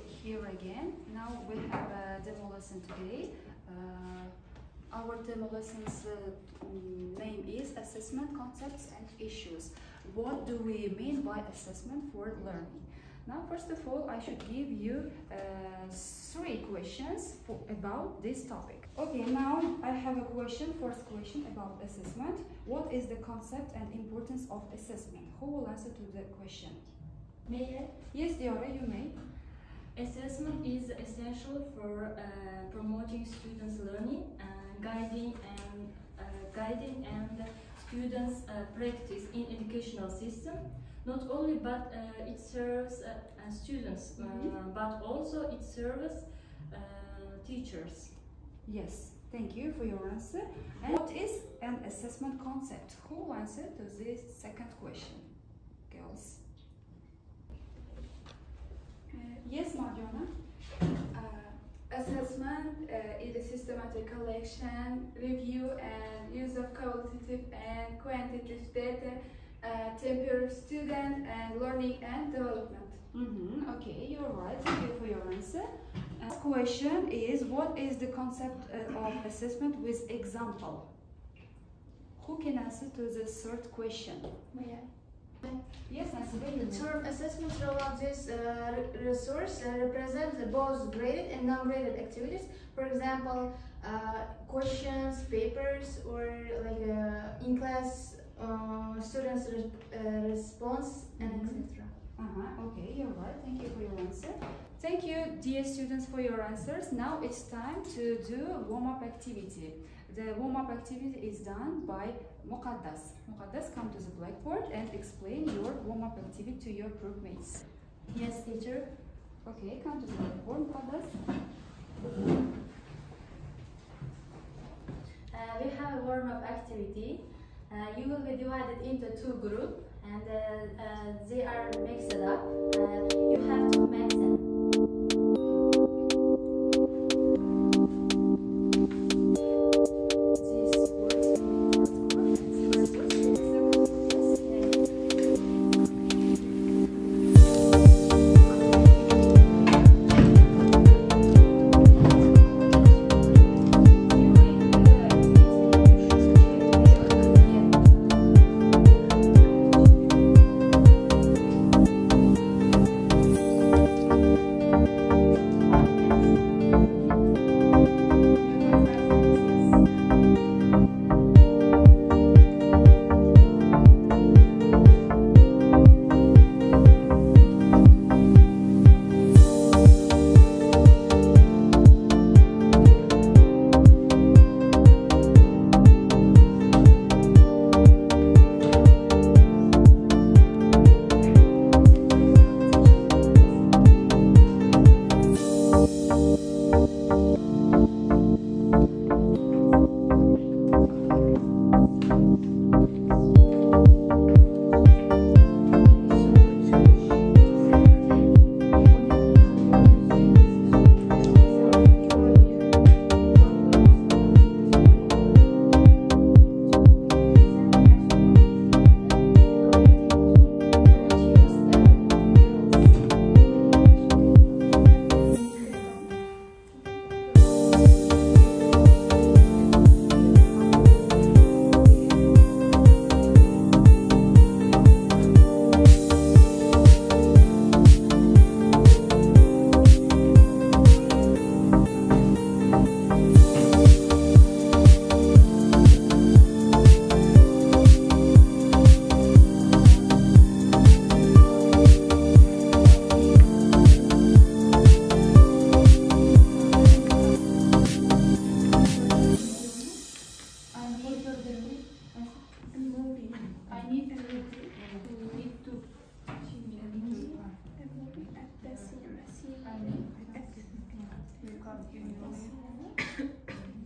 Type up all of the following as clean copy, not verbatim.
here again. Now we have a demo lesson today. Our demo lesson's name is Assessment Concepts and Issues. What do we mean by assessment for learning? Now, first of all, I should give you 3 questions about this topic. Okay, now I have a question, first question about assessment. What is the concept and importance of assessment? Who will answer to the question? May I? Yes, Diora, you may. Assessment is essential for promoting students' learning and guiding and students' practice in educational system. Not only, but it serves students, but also it serves teachers. Yes, thank you for your answer. And what is an assessment concept? Who will answer to this second question? Girls. Yes, Mariana. Assessment is a systematic collection, review, and use of qualitative and quantitative data to improve student and learning and development. Okay, you're right. Thank you for your answer. Question is, what is the concept of assessment with example? Who can answer to the third question? May I? Yes, The term assessment throughout this resource represents both graded and non-graded activities. For example, questions, papers, or like in-class students' response, and etc. Okay, you're right. Thank you for your answer. Thank you, dear students, for your answers. Now it's time to do a warm-up activity. The warm-up activity is done by Muqaddas. Muqaddas, come to the blackboard and explain your warm-up activity to your group mates. Yes, teacher. Okay, come to the blackboard, Muqaddas. We have a warm-up activity. You will be divided into 2 groups, and they are mixed up. You have to match them.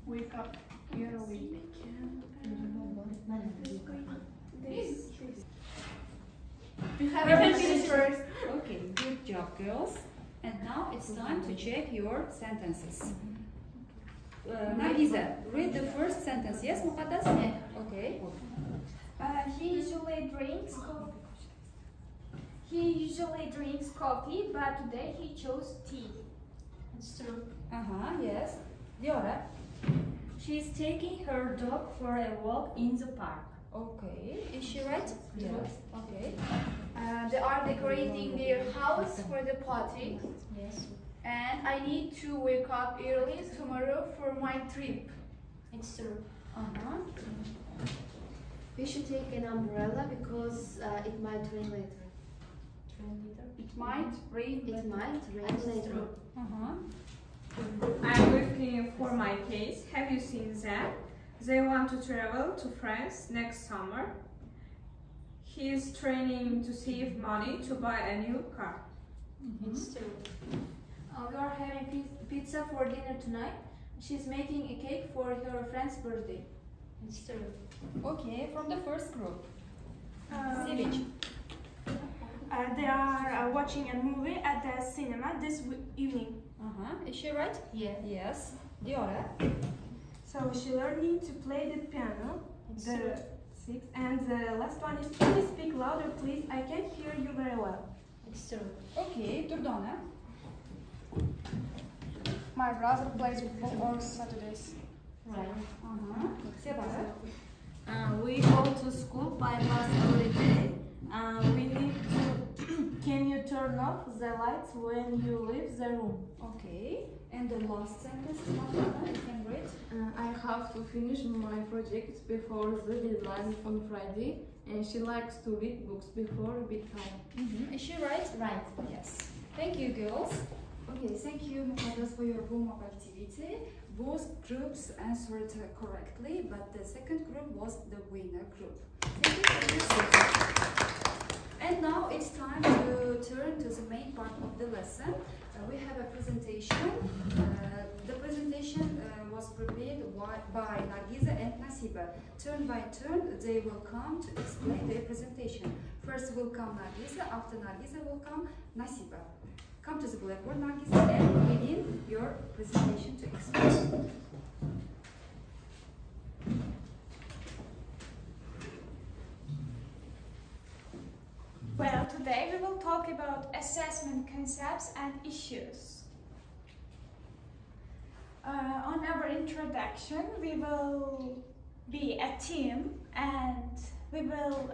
Wake up. You're awake. You have to finish first. Okay, good job, girls. And now it's time to check your sentences. Naiza, read the first sentence. Yes, Muqaddas? Okay. He usually drinks coffee. He usually drinks coffee, but today he chose tea. It's true. Yes. Diora. She's taking her dog for a walk in the park. Okay. Is she right? Yes. Okay. They are decorating their house for the party. Yes. And I need to wake up early tomorrow for my trip. It's true. We should take an umbrella because it might rain later. It might rain. It might rain later. I'm looking for my case. Have you seen them? They want to travel to France next summer. He is training to save money to buy a new car. It's true. We are having pizza for dinner tonight. She's making a cake for her friend's birthday. It's true. Okay. From the first group. Sevinç. They are watching a movie at the cinema this evening. Is she right? Yeah. Yes. Diora. So she learning to play the piano. It's The true. sixth and the last one is, can you speak louder, please? I can't hear you very well. It's true. Okay. Durdona. My brother plays football on Saturdays. Right. Sebara. We go to school by bus every day. We need to. Can you turn off the lights when you leave the room? Okay. And the last sentence is not you can read. I have to finish my project before the deadline on Friday, and she likes to read books before bedtime. Is she right? Right. Yes. Thank you, girls. Okay, thank you, Muqaddas, for your warm-up activity. Both groups answered correctly, but the second group was the winner group. Thank you for your support. And now it's time to turn to the main part of the lesson. We have a presentation. The presentation was prepared by Nargiza and Nasiba. Turn by turn, they will come to explain their presentation. First will come Nargiza, after Nargiza will come Nasiba. Come to the blackboard, Nargiza, and begin your presentation to explain. Well, today we will talk about assessment concepts and issues. On our introduction, we will be a team and we will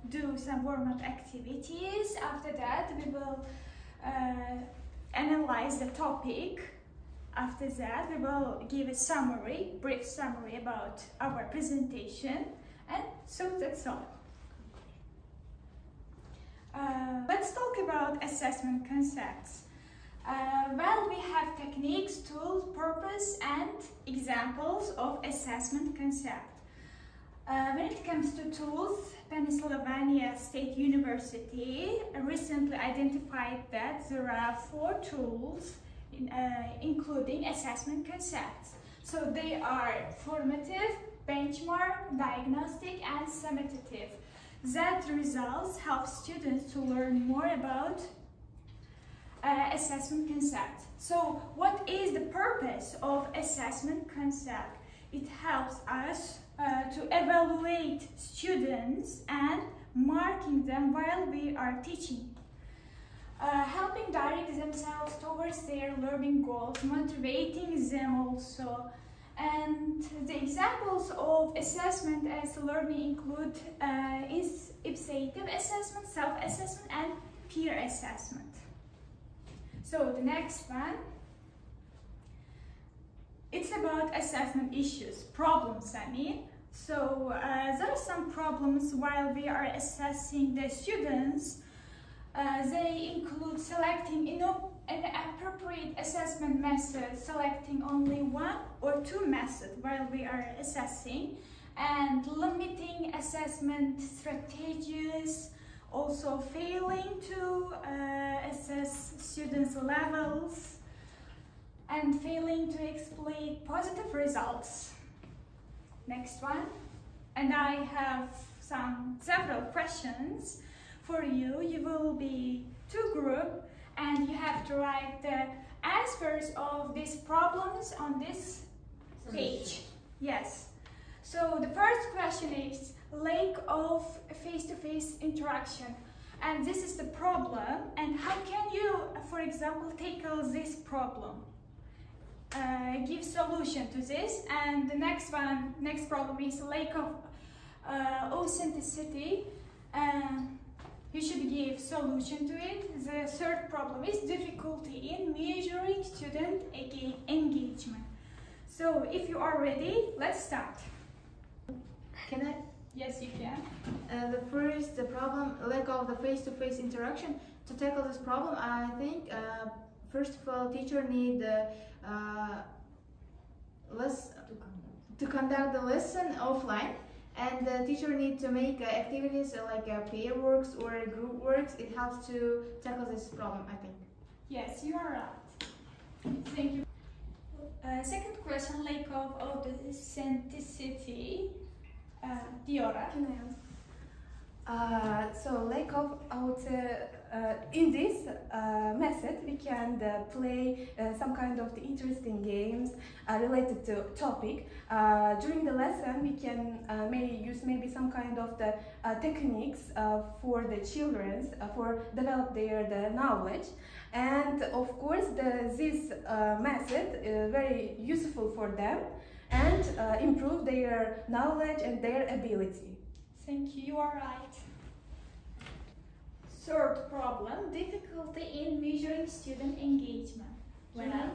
do some warm-up activities. After that, we will analyze the topic. After that, we will give a summary, brief summary about our presentation, and so that's all. Let's talk about assessment concepts. Well, we have techniques, tools, purpose, and examples of assessment concept. When it comes to tools, Pennsylvania State University recently identified that there are 4 tools including assessment concepts. So they are formative, benchmark, diagnostic, and summative. That results help students to learn more about assessment concept. So what is the purpose of assessment concept? It helps us to evaluate students and marking them while we are teaching. Helping direct themselves towards their learning goals, motivating them also. And the examples of assessment as learning include is ipsative assessment, self-assessment, and peer assessment. So the next one, it's about assessment issues, problems I mean. So there are some problems while we are assessing the students. They include selecting an appropriate assessment method, selecting only 1 or 2 methods while we are assessing, and limiting assessment strategies, also failing to assess students' levels, and failing to explain positive results. Next one, and I have several questions for you. You will be 2 groups and you have to write the answers of these problems on this page. Yes. So the first question is lack of face-to-face interaction. And this is the problem. And how can you, for example, tackle this problem? Give solution to this. And the next problem is lack of authenticity. You should give solution to it. The third problem is difficulty in measuring student engagement. So if you are ready, let's start. Can I? Yes, you can. The problem, lack of the face-to-face interaction. To tackle this problem, I think first of all, teacher need to conduct the lesson offline, and the teacher need to make activities like pair works or group works. It helps to tackle this problem, I think. Yes, you are right. Thank you. Second question, lack of authenticity. Diora. So lack of in this method we can play some kind of the interesting games related to topic. During the lesson we can use maybe some kind of the techniques for the children for develop their knowledge, and of course this method is very useful for them and improve their knowledge and their ability. Thank you, you are right. Third problem, difficulty in measuring student engagement. Well,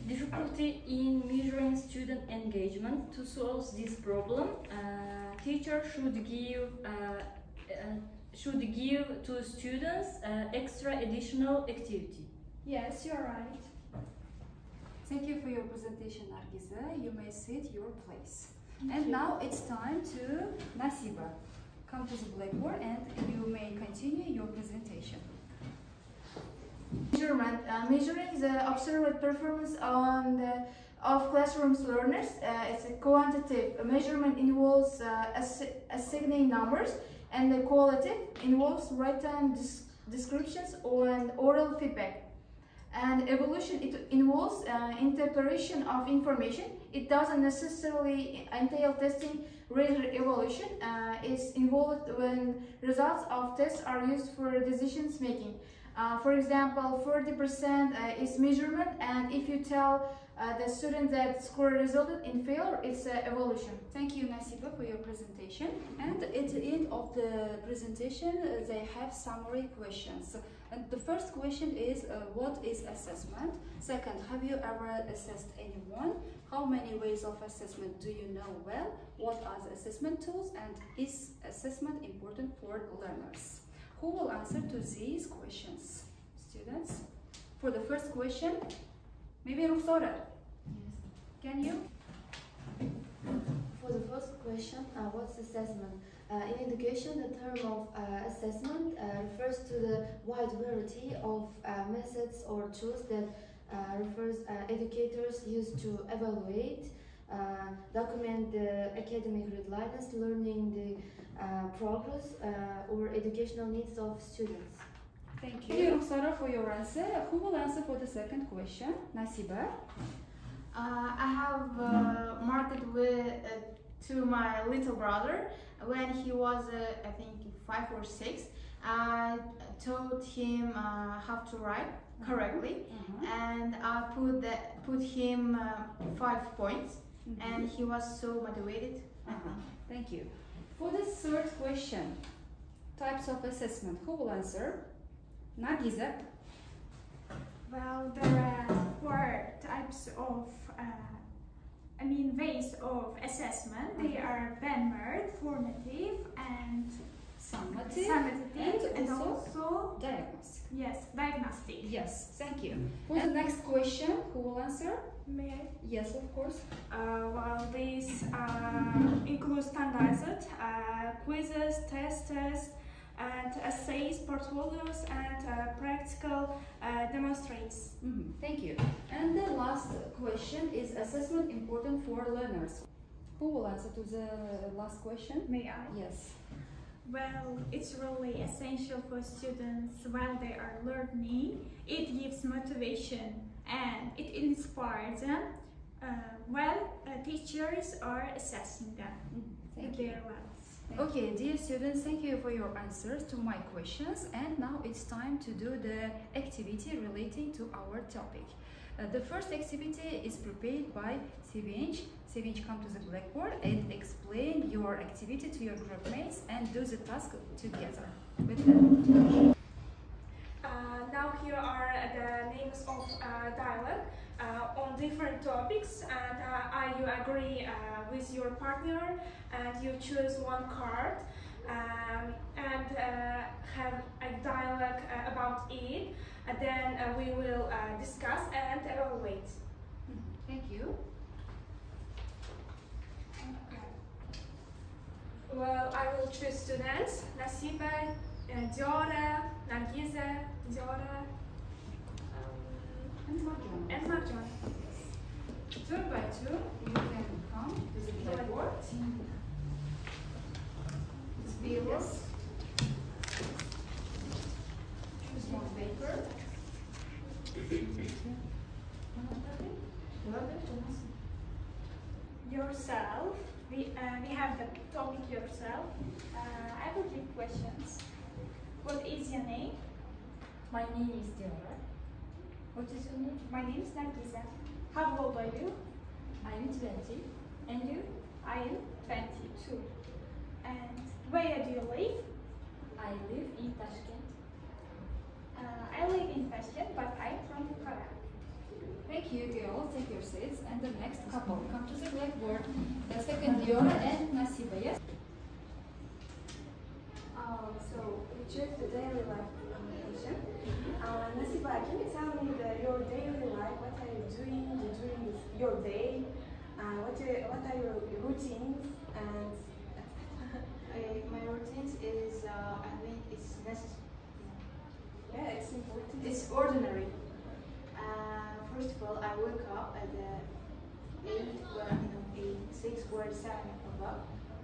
difficulty in measuring student engagement. To solve this problem, teacher should give to students extra additional activity. Yes, you are right. Thank you for your presentation, Nargiza. You may sit your place. And now it's time to Nasiba. Come to the blackboard and you may continue your presentation. Measurement. Measuring the observed performance of classroom learners. It's a quantitative measurement involves assigning numbers, and the qualitative involves written descriptions and oral feedback. And evaluation, it involves interpretation of information. It doesn't necessarily entail testing. Rather, evaluation is involved when results of tests are used for decisions making. For example, 40% is measurement, and if you tell the student that score resulted in failure, it's evaluation. Thank you, Nasiba, for your presentation. And at the end of the presentation, they have summary questions. And the first question is, what is assessment? Second, have you ever assessed anyone? How many ways of assessment do you know well? What are the assessment tools? And is assessment important for learners? Who will answer to these questions? Students? For the first question, maybe Rukhsara. Yes. Can you? For the first question, what's assessment? In education, the term of assessment refers to the wide variety of methods or tools that educators use to evaluate, document the academic readiness, learning the progress or educational needs of students. Thank you, Rukhsara, for your answer. Who will answer for the second question? Nasiba. I have marked with to my little brother when he was I think 5 or 6. I taught him how to write correctly, and I put him 5 points, and he was so motivated. Thank you. For the third question, types of assessment, who will answer? Nargiza. Well, there are 4 types of ways of assessment. They are BENMER, formative, and summative, and also diagnostic. Yes, diagnostic. Yes, thank you. For the next question, who will answer? May I? Yes, of course. Well, these include standardized quizzes, tests, and essays, portfolios, and practical demonstrations. Thank you. And the last question is assessment important for learners? Who will answer to the last question? May I? Yes. Well, it's really essential for students while they are learning. It gives motivation and it inspires them while teachers are assessing them. Thank you. you. Okay, dear students, thank you for your answers to my questions, and now it's time to do the activity relating to our topic. The first activity is prepared by Sevinç. Sevinç, come to the blackboard and explain your activity to your group mates and do the task together with them. Now here are the names of dialogue on different topics, and you agree with your partner and you choose one card and have a dialogue about it. Then we will discuss and evaluate. Thank you. Well, I will choose students: Nasiba, Diora, Nargiza, Diora, and Marjan. Two by two, you can come to the blackboard. Zeros. Choose one paper. Yourself. We have the topic yourself. I will give questions. What is your name? My name is Diora. What is your name? My name is Nargiza. How old are you? I am 20. And you? I am 22. And where do you live? I live in Tashkent. I live in Tashkent, but I'm from Bukhara. Thank you, girls. Take your seats. And the next couple, come to the blackboard. The second, Diora and Nasiba, yes? So we choose the daily life question. Nasiba, can you tell me your daily life? What are you doing during your day? What are your routines? And My routines is, I think it's necessary. yeah, it's important. It's ordinary. First of all, I wake up at 6 or 7 o'clock,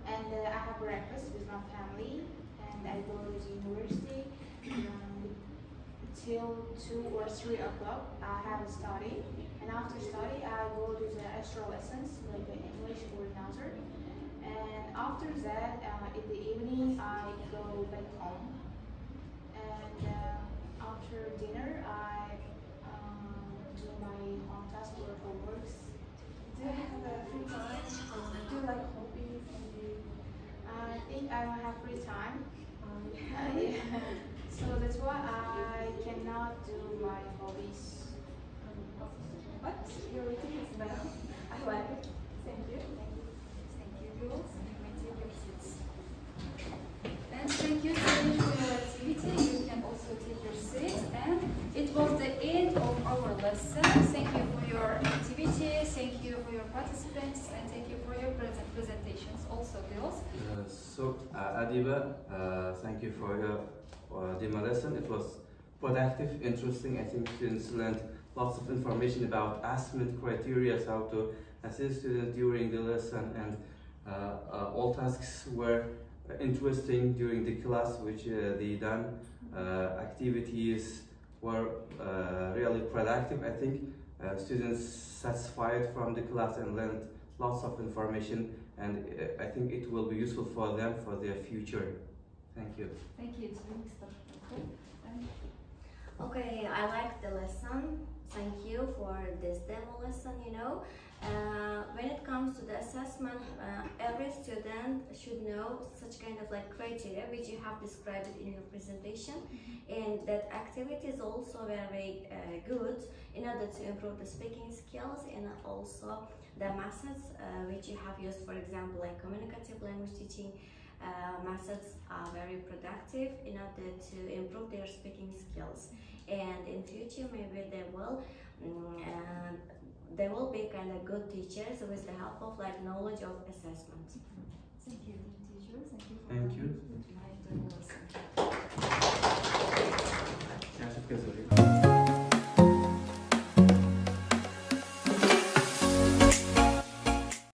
and I have breakfast with my family, and I go to the university till 2 or 3 o'clock. I have a study, and after study, I go to the extra lessons like the English or another. And after that, in the evening, I go back home, and after dinner, I do my home task or homeworks. Do you have a free time? Do you like hobbies? I think I don't have free time. Yeah. So that's why I cannot do my hobbies. What? Your routine is well. I like it. Thank you. Thank you, girls. You may take your seats. And thank you so much for your activity. You can also take your seats. And it was the end of our lesson. Thank you for your activity. Thank you for your participants. And thank you for your presentations. Also, girls. Adiba, thank you for your demo lesson. It was productive, interesting. I think students learned lots of information about assessment criteria, how to assist students during the lesson, and all tasks were interesting during the class, which they done. Activities were really productive. I think students satisfied from the class and learned lots of information, and I think it will be useful for them for their future. Thank you. Thank you. Okay, I like the lesson. Thank you for this demo lesson. When it comes to the assessment, every student should know such kind of criteria which you have described in your presentation, and that activity is also very good in order to improve the speaking skills, and also the methods which you have used, for example, like communicative language teaching methods are very productive in order to improve their speaking skills, and in future maybe they will be kind of good teachers with the help of knowledge of assessment. Thank you, teachers. Thank you for Thank you. my